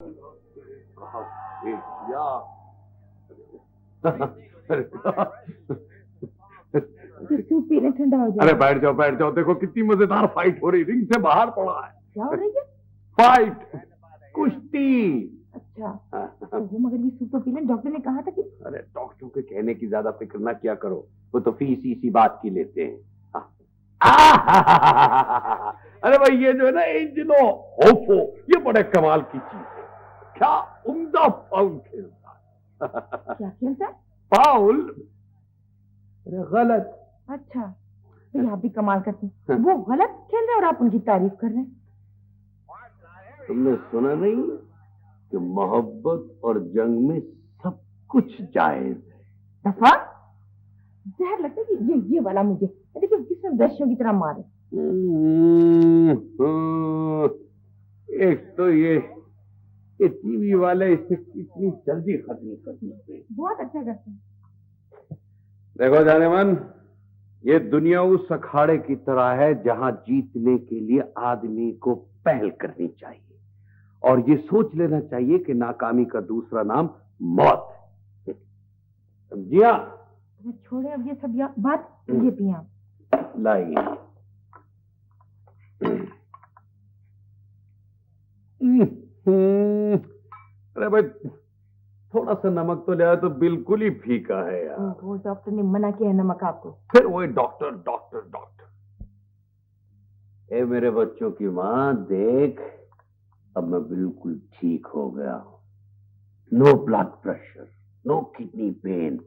कहा या सूप पीने ठंडा हो अरे जाए। बैठ जाओ, देखो कितनी मजेदार फाइट हो रही, रिंग से बाहर पड़ा है। क्या हो रही है? फाइट, कुश्ती। अच्छा, तो वो मगर ये सूप तो पी लें। डॉक्टर ने कहा था कि अरे डॉक्टरों के कहने की ज्यादा फिक्र ना किया करो, वो तो फीस इसी बात की लेते हैं। अरे भाई ये जो है ना एंजेलो होफो, ये बड़े कमाल की चीज है। क्या उम्दा फाउल खेलता है। क्या खेलता है? फाउल। अरे गलत। अच्छा, तो आप भी कमाल करते हैं। वो गलत खेल रहे हैं और आप उनकी तारीफ कर रहे हैं। तुमने सुना नहीं कि मोहब्बत और जंग में सब कुछ जायज है। दफा जहर लगता है कि ये वाला मुझे देखो किसने दर्शकों की तरह मारे। एक तो ये टीवी वाले इसे इतनी जल्दी खत्म कर देते हैं। बहुत अच्छा करते हैं। देखो जाने मन, ये दुनिया उस अखाड़े की तरह है जहां जीतने के लिए आदमी को पहल करनी चाहिए और ये सोच लेना चाहिए कि नाकामी का दूसरा नाम मौत है। समझिया? छोड़े अब ये सब बात। ये पिया लाइए। अरे भाई थोड़ा सा नमक तो ले आया, तो बिल्कुल ही फीका है यार। वो डॉक्टर ने मना किया है नमक आपको। फिर वही डॉक्टर डॉक्टर डॉक्टर। ए मेरे बच्चों की मां, देख अब मैं बिल्कुल ठीक हो गया हूं। No blood pressure, no kidney pain,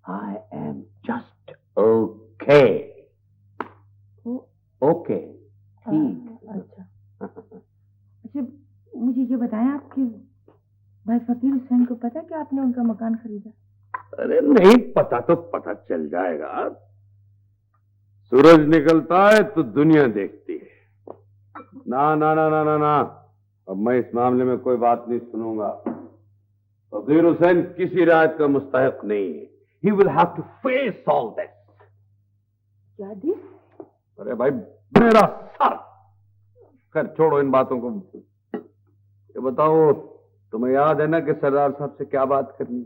I am just okay. Okay ठीक। अच्छा अच्छा, मुझे ये बताएं आपके भाई फकीर हुसैन को पता है कि आपने उनका मकान खरीदा? अरे नहीं पता तो पता चल जाएगा। सूरज निकलता है तो दुनिया देखती है। ना ना ना ना ना ना, अब मैं इस मामले में कोई बात नहीं सुनूंगा। फकीर हुसैन किसी रायत का मुस्तहक नहीं है। He will have to face all this. क्या दिस? अरे भाई मेरा सर। खैर छोड़ो इन बातों को। ये बताओ, तुम्हें याद है ना कि सरदार साहब से क्या बात करनी?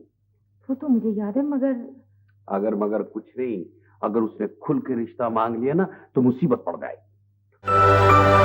वो तो मुझे याद है, मगर अगर मगर कुछ नहीं, अगर उसने खुल के रिश्ता मांग लिया ना तो मुसीबत पड़ जाएगी।